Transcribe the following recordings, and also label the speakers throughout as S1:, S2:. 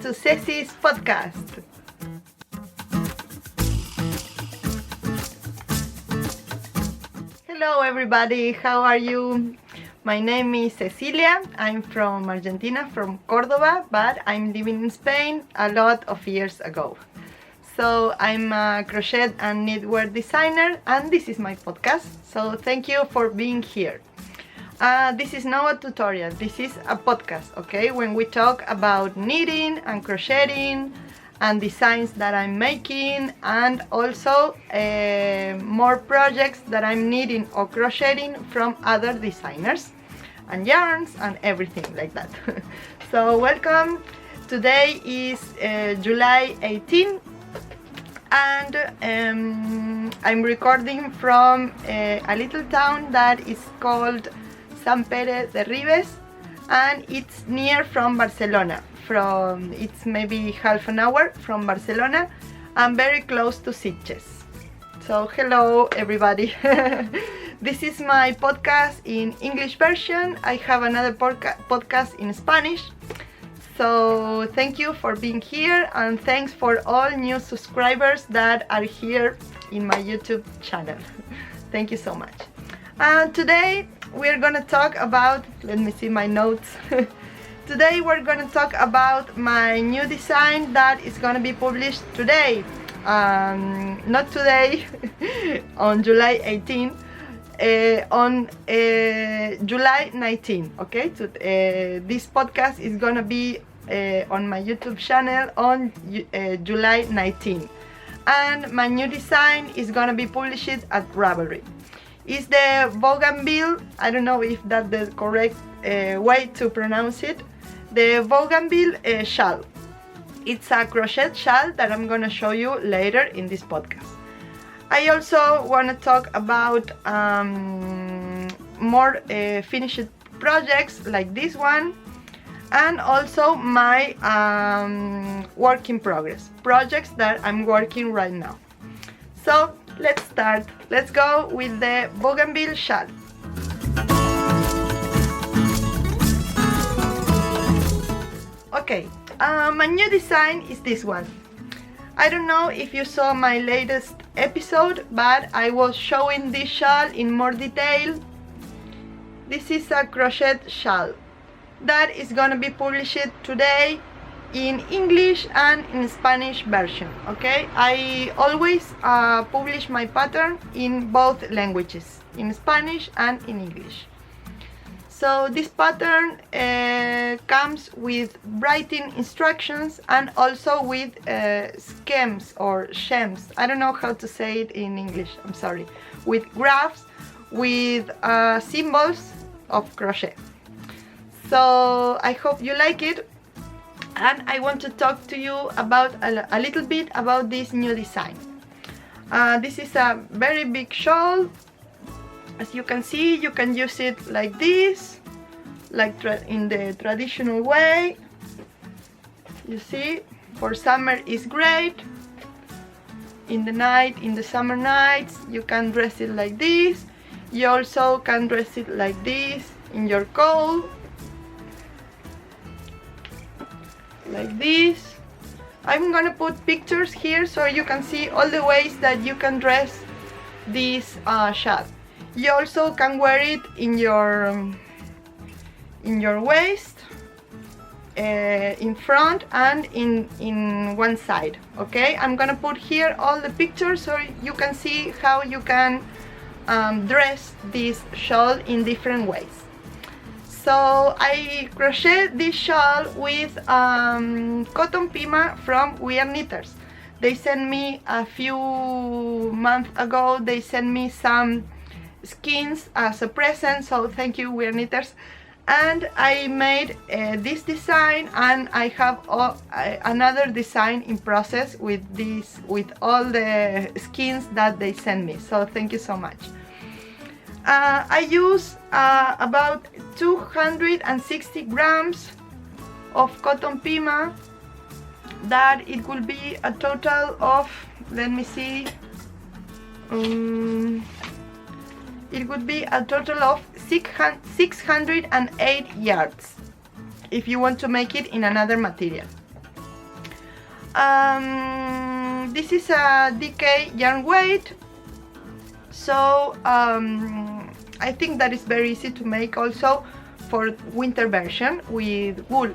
S1: to Ceci's podcast. Hello everybody, how are you? My name is Cecilia. I'm from Argentina, from Cordoba, but I'm living in Spain a lot of years ago. So I'm a crochet and knitwear designer, and this is my podcast. So thank you for being here. This is not a tutorial, this is a podcast, okay? When we talk about knitting and crocheting and designs that I'm making, and also more projects that I'm knitting or crocheting from other designers and yarns and everything like that. So welcome. Today is July 18, and I'm recording from a little town that is called Sant Pere de Ribes, and it's near from Barcelona. It's maybe half an hour from Barcelona and very close to Sitges. So hello everybody. This is my podcast in English version. I have another podcast in Spanish. So thank you for being here, and thanks for all new subscribers that are here in my YouTube channel. Thank you so much. Today we're gonna talk about, let me see my notes. Today we're gonna talk about my new design that is gonna be published today. Not today, on July 18, on July 19, okay? So, this podcast is gonna be on my YouTube channel on July 19. And my new design is gonna be published at Ravelry. It's the Bougainville, I don't know if that's the correct way to pronounce it, the Bougainville shawl. It's a crochet shawl that I'm gonna show you later in this podcast. I also want to talk about more finished projects like this one, and also my work in progress projects that I'm working right now. So let's start. Let's go with the Bougainville shawl. Okay, my new design is this one. I don't know if you saw my latest episode, but I was showing this shawl in more detail. This is a crochet shawl that is gonna be published today in English and in Spanish version, okay? I always publish my pattern in both languages, in Spanish and in English. So this pattern comes with writing instructions and also with schemes or shems. I don't know how to say it in English, I'm sorry. With graphs, with symbols of crochet. So I hope you like it. And I want to talk to you about a little bit about this new design. This is a very big shawl. As you can see, you can use it like this, like in the traditional way. You see, for summer is great. In the summer nights, you can dress it like this. You also can dress it like this in your coat. Like this. I'm gonna put pictures here so you can see all the ways that you can dress this shawl. You also can wear it in your waist, in front and in one side, okay? I'm gonna put here all the pictures so you can see how you can dress this shawl in different ways. So I crocheted this shawl with cotton pima from We Are Knitters. They sent me a few months ago, they sent me some skins as a present, so thank you, We Are Knitters. And I made this design, and I have another design in process with all the skins that they sent me, so thank you so much. I use about 260 grams of cotton pima. That it will be a total of, let me see, it would be a total of 608 yards if you want to make it in another material. This is a DK yarn weight, so I think that is very easy to make also for winter version with wool.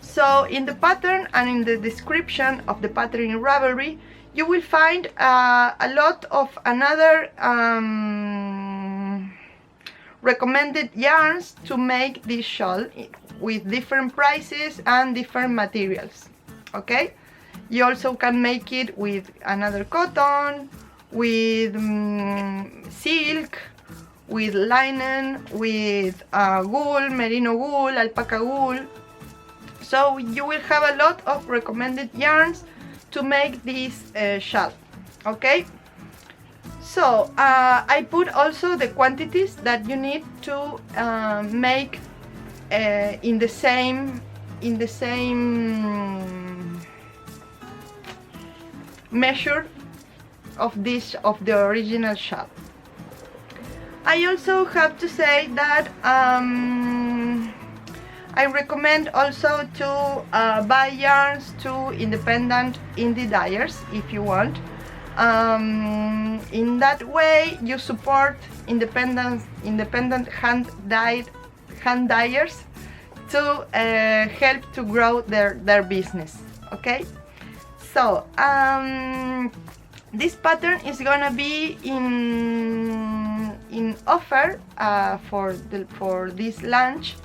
S1: So in the pattern and in the description of the pattern in Ravelry, you will find a lot of another recommended yarns to make this shawl with different prices and different materials. Okay, you also can make it with another cotton, with silk, with linen, with wool, merino wool, alpaca wool. So you will have a lot of recommended yarns to make this shawl. Okay, so I put also the quantities that you need to make in the same measure of the original shawl. I also have to say that I recommend also to buy yarns to independent indie dyers if you want. In that way you support independent hand dyers to help to grow their business. Okay, so this pattern is gonna be in offer for this launch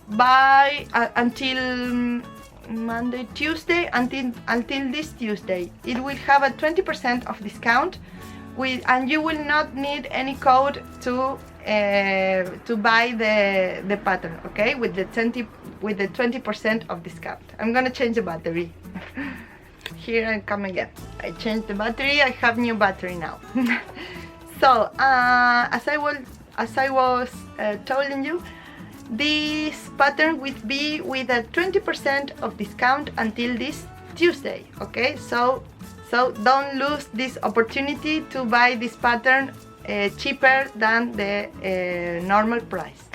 S1: by until Monday, Tuesday, until this Tuesday. It will have a 20% of discount and you will not need any code to buy the pattern. Okay, with the 20% of discount. I'm gonna change the battery. Here I come again. I changed the battery. I have new battery now. So as I was telling you, this pattern will be with a 20% of discount until this Tuesday. Okay, so don't lose this opportunity to buy this pattern cheaper than the normal price.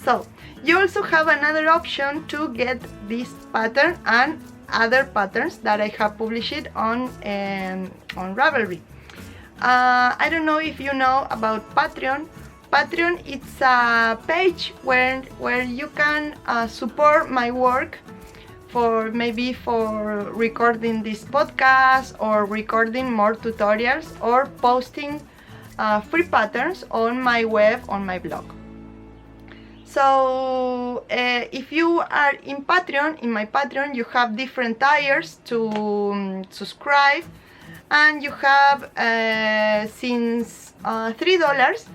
S1: So you also have another option to get this pattern and other patterns that I have published on Ravelry. I don't know if you know about Patreon. Patreon, it's a page where you can support my work for recording this podcast or recording more tutorials or posting free patterns on my web, on my blog. So if you are in my Patreon, you have different tiers to subscribe, and you have since $3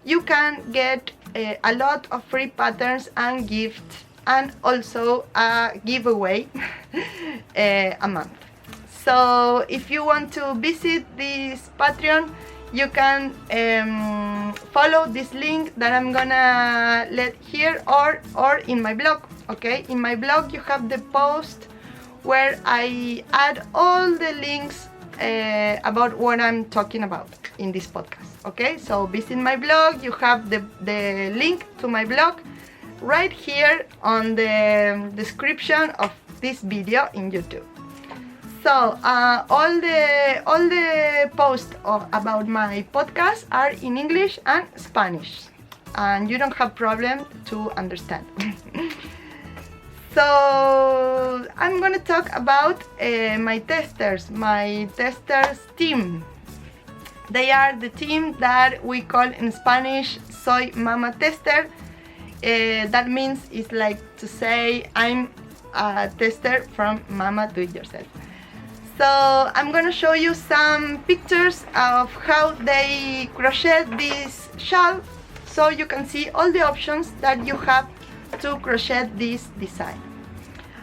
S1: you can get a lot of free patterns and gifts, and also a giveaway a month. So if you want to visit this Patreon, you can follow this link that I'm gonna let here or in my blog. Okay, in my blog you have the post where I add all the links about what I'm talking about in this podcast. Okay, so visit my blog. You have the link to my blog right here on the description of this video in YouTube. So all the posts about my podcast are in English and Spanish, and you don't have problem to understand. So I'm gonna talk about my testers team. They are the team that we call in Spanish Soy Mama Tester. That means it's like to say I'm a tester from Mama Do It Yourself. So I'm gonna show you some pictures of how they crochet this shawl, so you can see all the options that you have to crochet this design.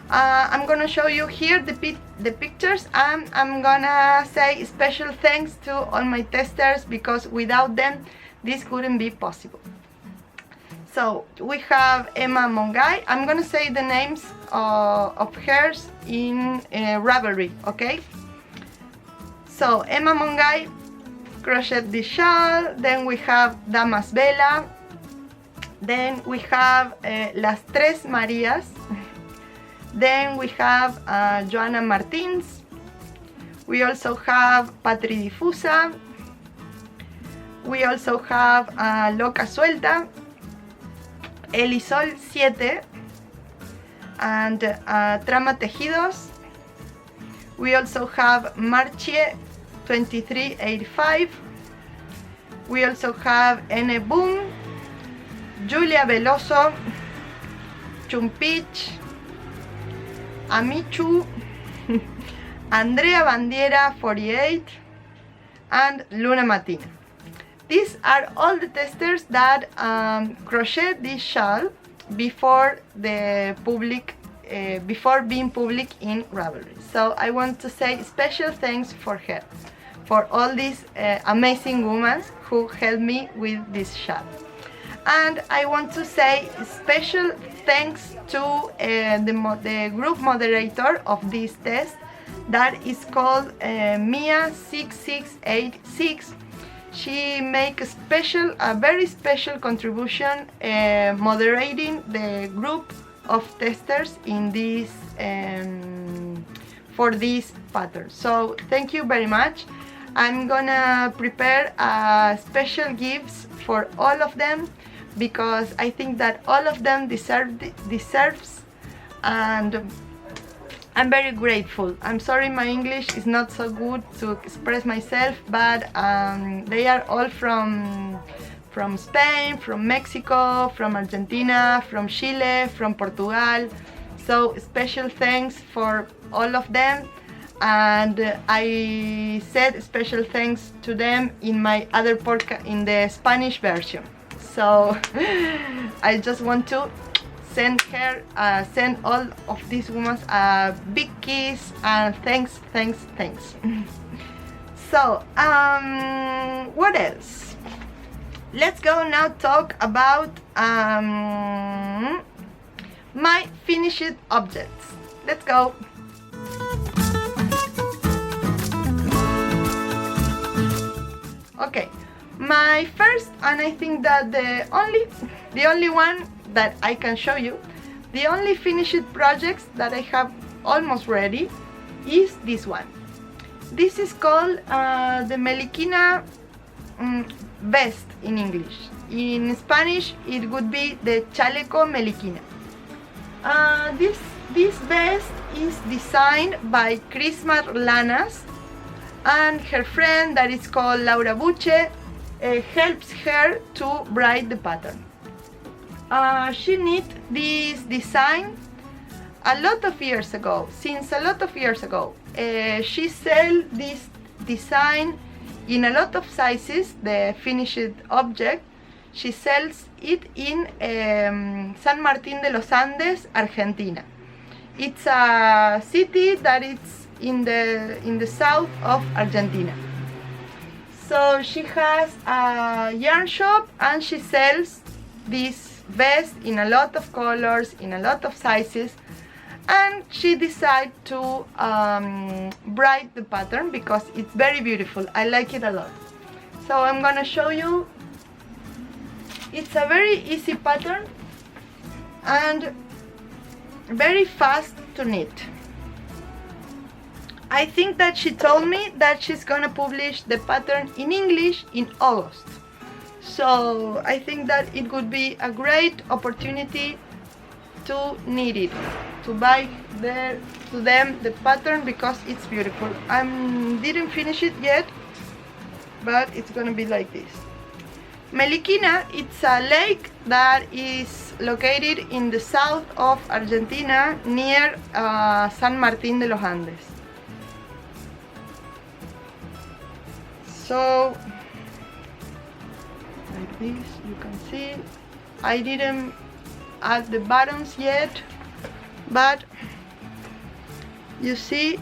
S1: I'm gonna show you here the pictures, and I'm gonna say special thanks to all my testers, because without them this wouldn't be possible. So we have Emma Mongai. I'm gonna say the names of hers in Ravelry, okay? So Emma Mongai crocheted this shawl. Then we have Damas Vela. Then we have Las Tres Marías. Then we have Joana Martins. We also have Patri Difusa. We also have Loca Suelta, Elisol 7, and Trama Tejidos. We also have Marchie 2385. We also have N Boom, Julia Veloso, Chumpich, Amichu, Andrea Bandiera 48, and Luna Matina. These are all the testers that crocheted this shawl before the public, before being public in Ravelry. So I want to say special thanks for her, for all these amazing women who helped me with this shawl. And I want to say special thanks to the group moderator of this test, that is called Mia6686. She make a very special contribution moderating the group of testers in this for this pattern. So thank you very much. I'm gonna prepare special gifts for all of them, because I think that all of them deserves, and I'm very grateful. I'm sorry my English is not so good to express myself, but they are all from Spain, from Mexico, from Argentina, from Chile, from Portugal. So special thanks for all of them, and I said special thanks to them in my other podcast, in the Spanish version. So I just want to send all of these women a big kiss and thanks. So what else? Let's go now talk about my finished objects. Let's go. Okay, my first, and I think that the only one that I can show you, the only finished projects that I have almost ready, is this one. This is called the Meliquina vest in English. In Spanish it would be the Chaleco Meliquina. This vest is designed by Crismar Lanas, and her friend that is called Laura Buche helps her to write the pattern. She knit this design a lot of years ago, she sells this design in a lot of sizes, the finished object. She sells it in San Martín de los Andes, Argentina. It's a city that is in the south of Argentina. So she has a yarn shop, and she sells this vest in a lot of colors, in a lot of sizes, and she decided to write the pattern because it's very beautiful. I like it a lot. So I'm gonna show you. It's a very easy pattern and very fast to knit. I think that she told me that she's gonna publish the pattern in English in August. So I think that it would be a great opportunity to knit it, to buy to them the pattern, because it's beautiful. I didn't finish it yet, but it's gonna be like this. Meliquina, it's a lake that is located in the south of Argentina, near San Martín de los Andes. So, like this, you can see, I didn't add the buttons yet, but you see,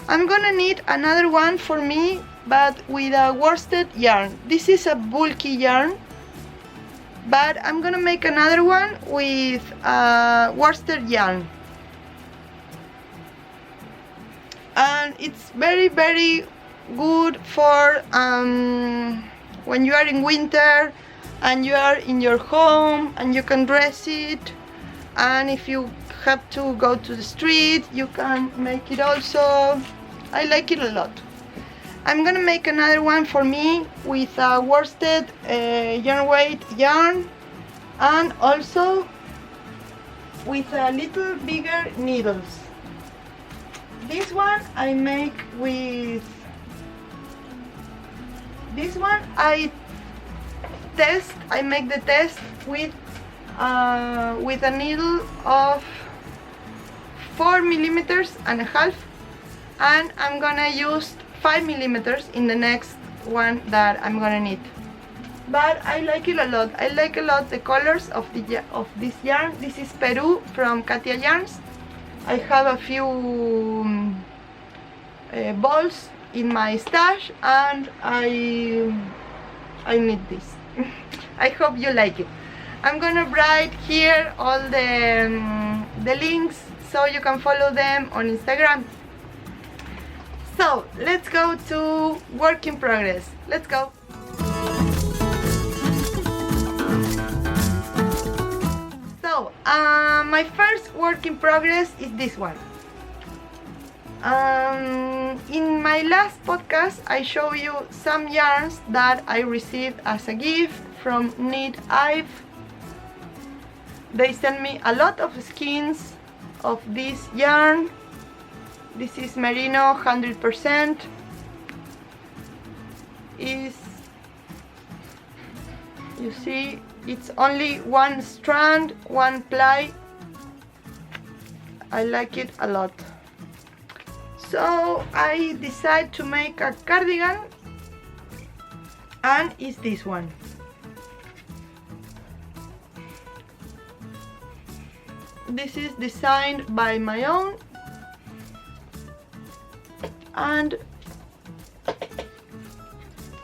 S1: I'm gonna need another one for me, but with a worsted yarn. This is a bulky yarn, but I'm gonna make another one with worsted yarn, and it's very, very good for when you are in winter and you are in your home and you can dress it, and if you have to go to the street, you can make it also. I like it a lot. I'm gonna make another one for me with a worsted yarn weight yarn, and also with a little bigger needles. This one I make with this one I make the test with a needle of 4.5 millimeters, and I'm gonna use 5 millimeters in the next one that I'm gonna knit. But I like it a lot. I like a lot the colors of this yarn. This is Peru from Katia Yarns. I have a few balls in my stash, and I knit this. I hope you like it. I'm gonna write here all the links so you can follow them on Instagram. So let's go to work in progress. Let's go. So my first work in progress is this one. In my last podcast I show you some yarns that I received as a gift from Knit Ive. They sent me a lot of skeins of this yarn. This is merino 100%. You see, it's only one strand, one ply. I like it a lot. So I decided to make a cardigan, and it's this one. This is designed by my own, and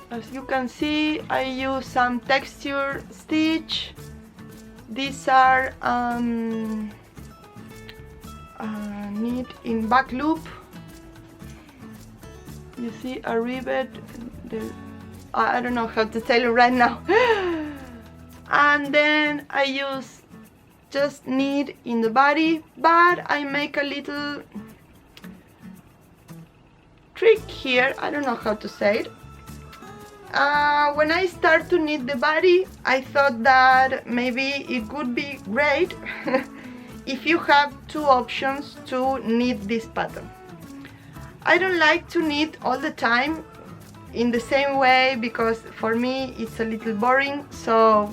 S1: as you can see I use some texture stitch. These are knit in back loop. You see a rivet, I don't know how to tell you right now. And then I use just knit in the body, but I make a little trick here. I don't know how to say it. When I start to knit the body, I thought that maybe it would be great if you have two options to knit this pattern. I don't like to knit all the time in the same way because for me it's a little boring. So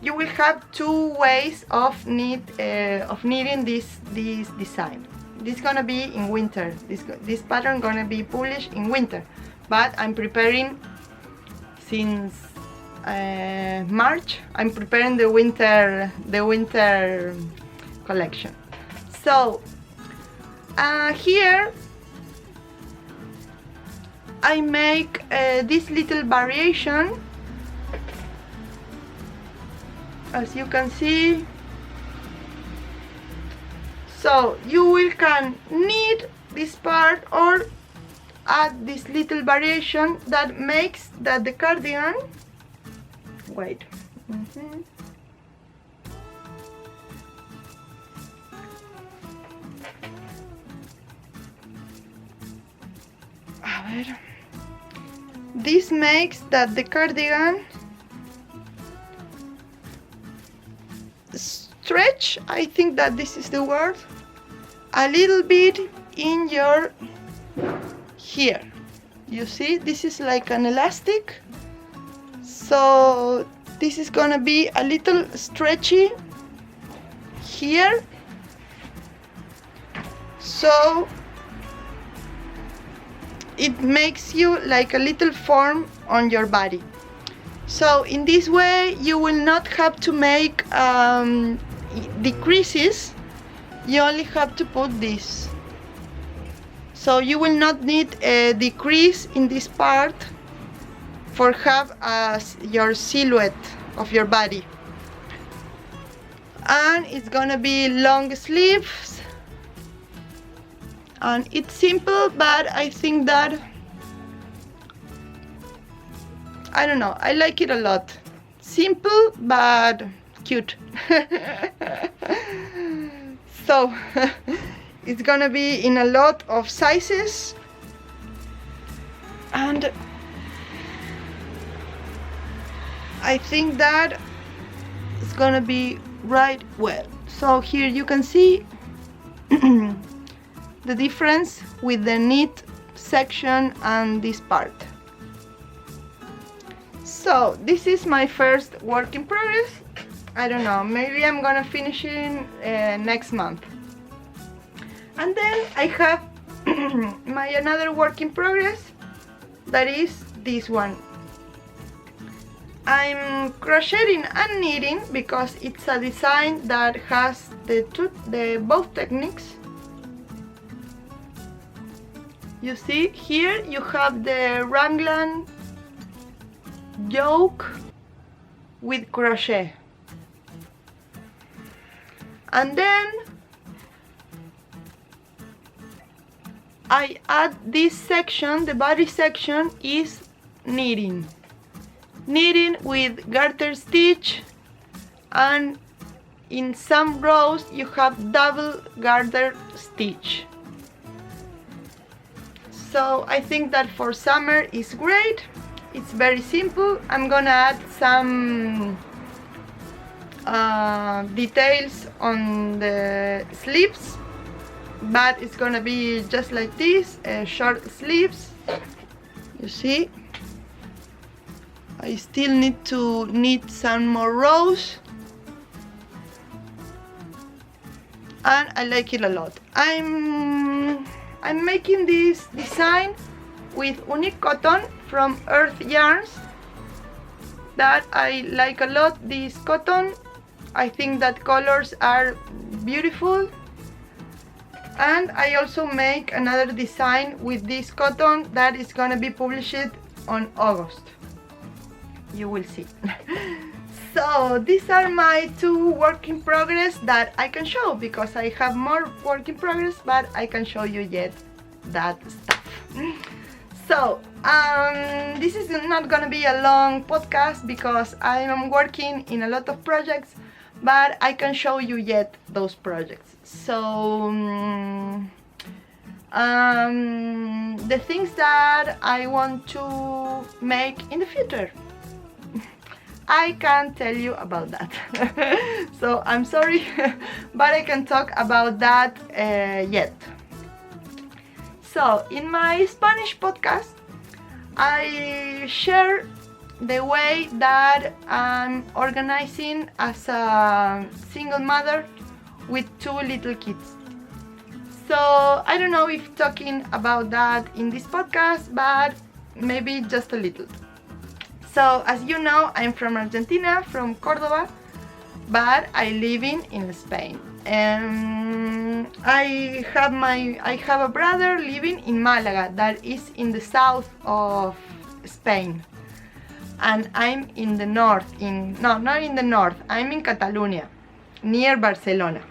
S1: you will have two ways of knitting this design. This is gonna be in winter. This pattern gonna be published in winter, but I'm preparing since March. I'm preparing the winter collection. So here I make this little variation, as you can see. So you can knit this part or add this little variation that makes that the cardigan, wait, a ver. This makes that the cardigan stretch, I think that this is the word, a little bit in your here. You see, this is like an elastic, so this is gonna be a little stretchy here, so it makes you like a little form on your body. So in this way you will not have to make decreases, you only have to put this. So you will not need a decrease in this part for have as your silhouette of your body. And it's gonna be long sleeves, and it's simple, but I think that, I don't know, I like it a lot. Simple but cute. So it's gonna be in a lot of sizes, and I think that it's gonna be right well. So here you can see the difference with the knit section and this part. So this is my first work in progress. I don't know, maybe I'm gonna finish it next month. And then I have my another work in progress, that is this one. I'm crocheting and knitting because it's a design that has the both techniques. You see here you have the raglan yoke with crochet, and then I add this section. The body section is knitting with garter stitch, and in some rows you have double garter stitch. So I think that for summer is great. It's very simple. I'm gonna add some details on the sleeves, but it's gonna be just like this, short sleeves. You see, I still need to knit some more rows, and I like it a lot. I'm making this design with unique cotton from Earth Yarns that I like a lot. This cotton, I think that colors are beautiful, and I also make another design with this cotton that is gonna be published on August. You will see. So these are my two work in progress that I can show, because I have more work in progress, but I can show you yet that stuff. So this is not gonna be a long podcast because I am working in a lot of projects, but I can show you yet those projects. So the things that I want to make in the future, I can't tell you about that. So I'm sorry, but I can talk about that yet. So in my Spanish podcast, I share the way that I'm organizing as a single mother with two little kids. So I don't know if talking about that in this podcast, but maybe just a little. So as you know, I'm from Argentina, from Córdoba, but I live in Spain. And I have a brother living in Malaga, that is in the south of Spain. And I'm in the north, no, not in the north, I'm in Catalonia, near Barcelona.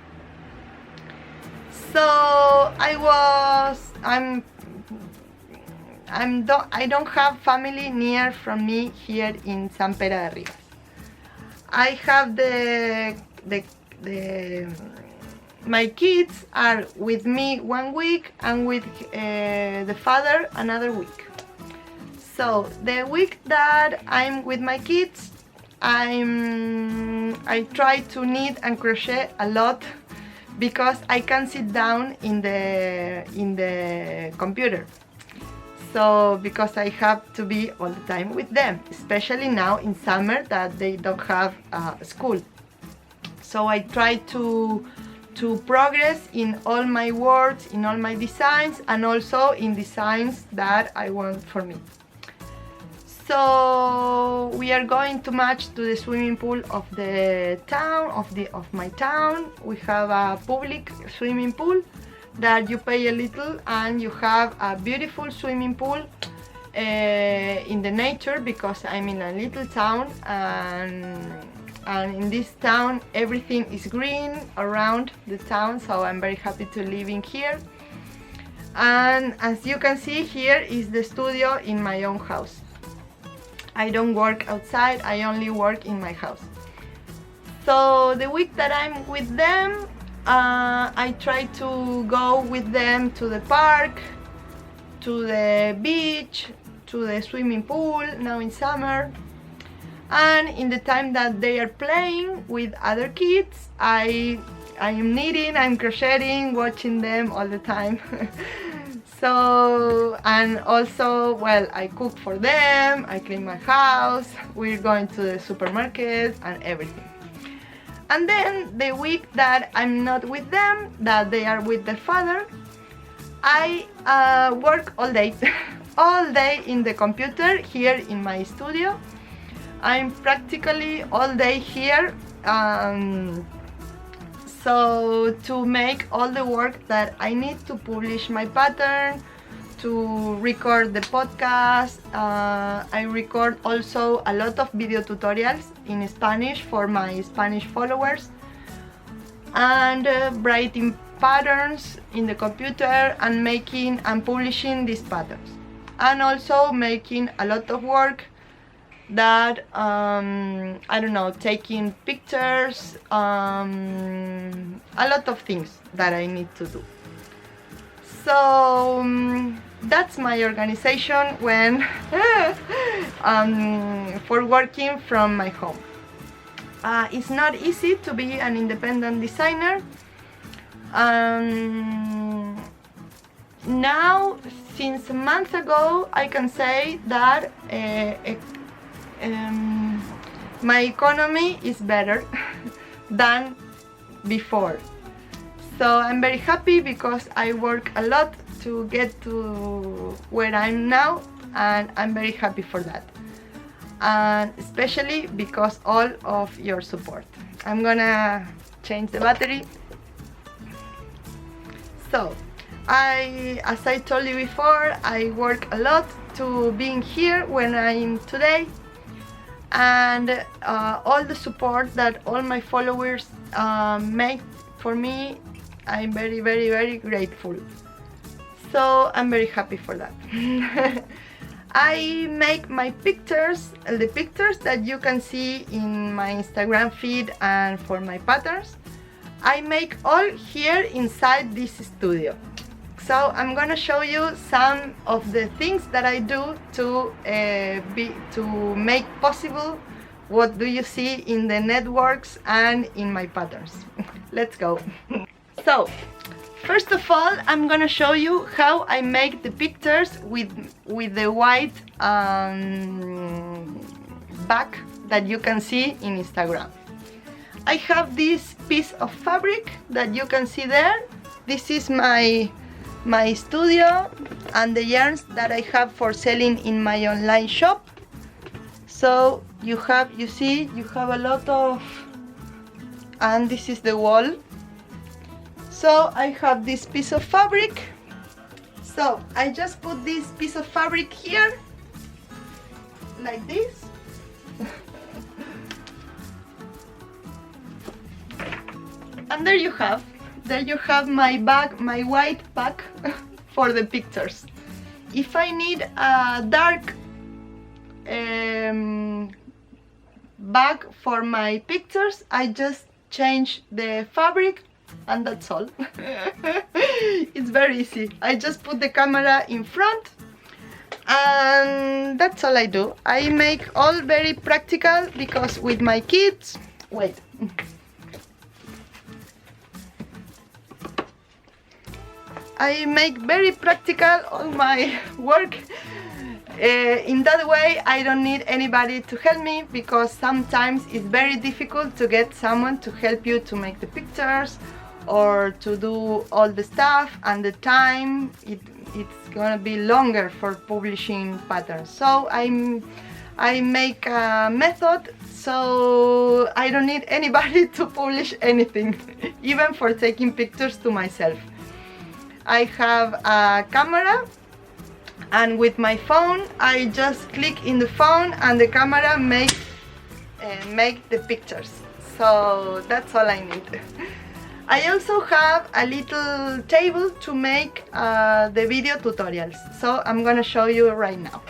S1: So I don't have family near from me here in San Pere de Ribas. I have my kids are with me 1 week, and with the father another week. So the week that I'm with my kids, I try to knit and crochet a lot, because I can't sit down in the computer. So because I have to be all the time with them, especially now in summer that they don't have school. So I try to progress in all my works, in all my designs, and also in designs that I want for me. So we are going to match to the swimming pool of the town, of my town. We have a public swimming pool that you pay a little, and you have a beautiful swimming pool in the nature, because I'm in a little town, and in this town everything is green around the town, so I'm very happy to live in here. And as you can see, here is the studio in my own house. I don't work outside, I only work in my house. So the week that I'm with them, I try to go with them to the park, to the beach, to the swimming pool now in summer. And in the time that they are playing with other kids, I am knitting, I'm crocheting, watching them all the time. So, and also, well, I cook for them, I clean my house, we're going to the supermarket and everything. And then the week that I'm not with them, that they are with their father, I work all day, all day in the computer here in my studio. I'm practically all day here, so to make all the work that I need to publish my pattern, to record the podcast. I record also a lot of video tutorials in Spanish for my Spanish followers, and writing patterns in the computer and making and publishing these patterns, and also making a lot of work that I don't know, taking pictures, a lot of things that I need to do. So that's my organization when for working from my home. It's not easy to be an independent designer. Now, since a month ago, I can say that my economy is better than before. So I'm very happy because I work a lot to get to where I'm now, and I'm very happy for that. And especially because all of your support. I'm gonna change the battery. So, as I told you before, I work a lot to being here when I'm today, and all the support that all my followers make for me, I'm very, very, very grateful. So I'm very happy for that. I make my pictures, the pictures that you can see in my Instagram feed and for my patterns, I make all here inside this studio. So I'm gonna show you some of the things that I do to make possible what do you see in the networks and in my patterns. Let's go. So, first of all, I'm gonna show you how I make the pictures with the white back that you can see in Instagram. I have this piece of fabric that you can see there. This is my studio and the yarns that I have for selling in my online shop. So you see you have a lot of, and this is the wall. So I have this piece of fabric. So I just put this piece of fabric here, like this. And there you have my bag, my white bag for the pictures. If I need a dark bag for my pictures, I just change the fabric and that's all. It's very easy. I just put the camera in front and that's all I do. I make all very practical because with my kids, wait. I make very practical all my work. In that way, I don't need anybody to help me because sometimes it's very difficult to get someone to help you to make the pictures or to do all the stuff, and the time it's gonna be longer for publishing patterns. So I make a method so I don't need anybody to publish anything, even for taking pictures to myself. I have a camera, and with my phone I just click in the phone and the camera make the pictures. So that's all I need. I also have a little table to make the video tutorials, so I'm gonna show you right now.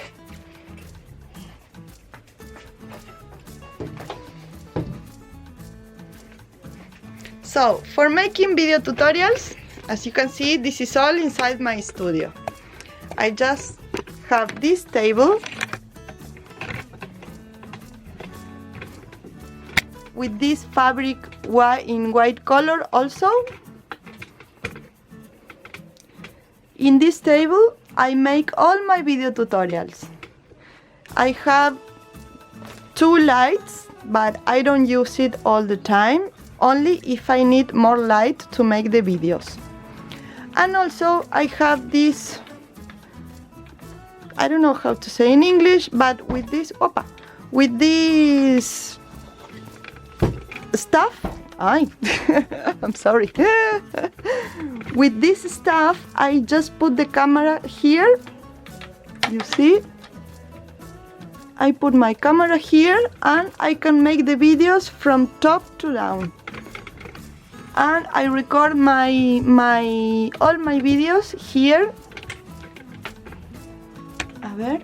S1: So, for making video tutorials, as you can see, this is all inside my studio. I just have this table with this fabric in white color also. In this table, I make all my video tutorials. I have 2 lights, but I don't use it all the time, only if I need more light to make the videos. And also I have this, I don't know how to say in English, but with this stuff, I'm sorry. With this stuff, I just put the camera here. You see? I put my camera here and I can make the videos from top to down. And I record all my videos here. A ver.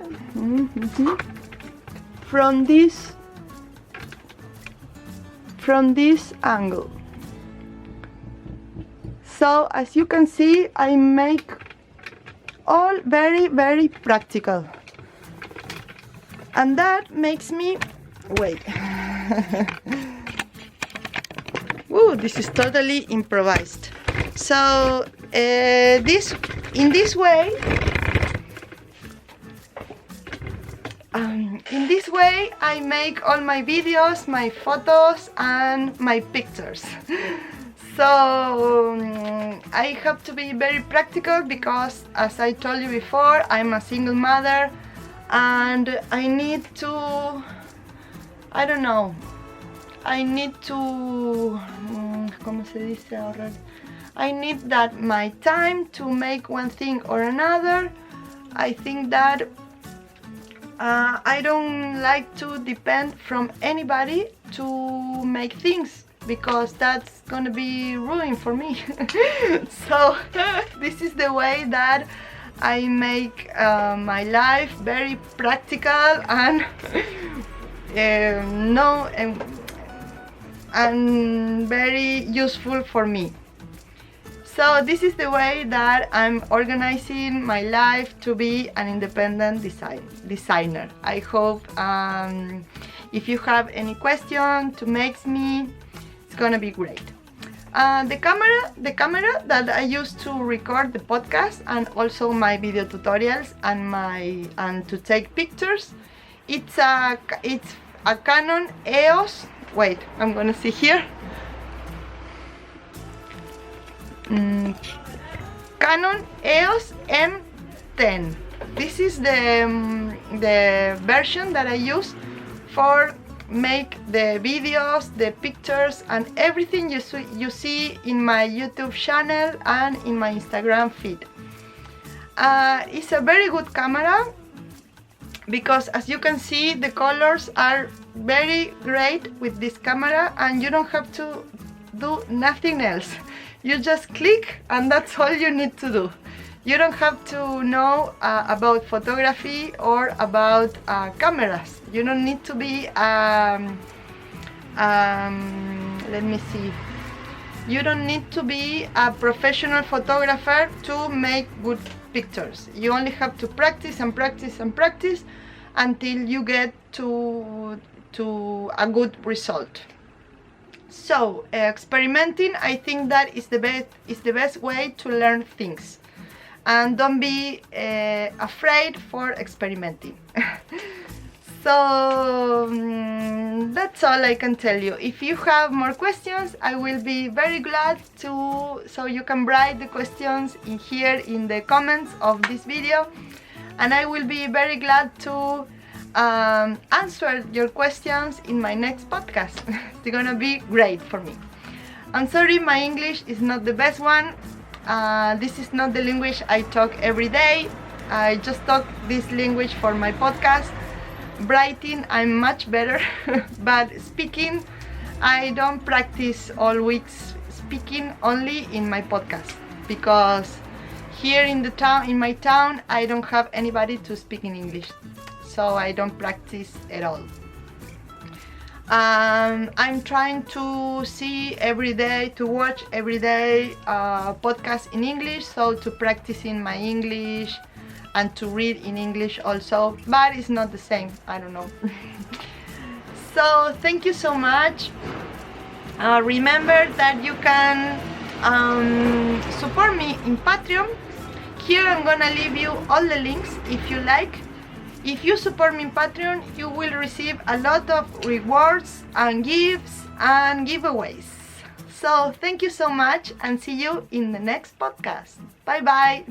S1: From this angle. So as you can see, I make all very, very practical. And that makes me, wait. Ooh, this is totally improvised. So in this way, I make all my videos, my photos, and my pictures. So I have to be very practical because, as I told you before, I'm a single mother and I need to, I don't know, I need to, ¿cómo se dice ahorrar? I need that my time to make one thing or another. I think that I don't like to depend from anybody to make things, because that's gonna be ruin for me. So this is the way that I make my life very practical and and very useful for me. So this is the way that I'm organizing my life to be an independent designer. I hope if you have any question to make me, it's gonna be great. The camera that I use to record the podcast and also my video tutorials and to take pictures, it's a Canon EOS. Wait, I'm gonna see here. Canon EOS M10. This is the version that I use for make the videos, the pictures, and everything you see in my YouTube channel and in my Instagram feed. It's a very good camera because, as you can see, the colors are very great with this camera and you don't have to do nothing else. You just click and that's all you need to do. You don't have to know about photography or about cameras. You don't need to be, let me see. You don't need to be a professional photographer to make good pictures. You only have to practice and practice and practice until you get to a good result. So experimenting, I think that is the best way to learn things, and don't be afraid for experimenting. So that's all I can tell you. If you have more questions, I will be very glad to, so you can write the questions in here in the comments of this video, and I will be very glad to answer your questions in my next podcast. It's gonna be great for me. I'm sorry my English is not the best one. This is not the language I talk every day. I just talk this language for my podcast. Writing, I'm much better, but speaking, I don't practice all weeks speaking, only in my podcast, because here in my town, I don't have anybody to speak in English, so I don't practice at all. I'm trying to see every day, to watch every day podcasts in English, so to practice in my English and to read in English also, but it's not the same, I don't know. So thank you so much. Remember that you can support me in Patreon. Here I'm gonna leave you all the links if you like. If you support me in Patreon, you will receive a lot of rewards and gifts and giveaways. So thank you so much and see you in the next podcast. Bye bye.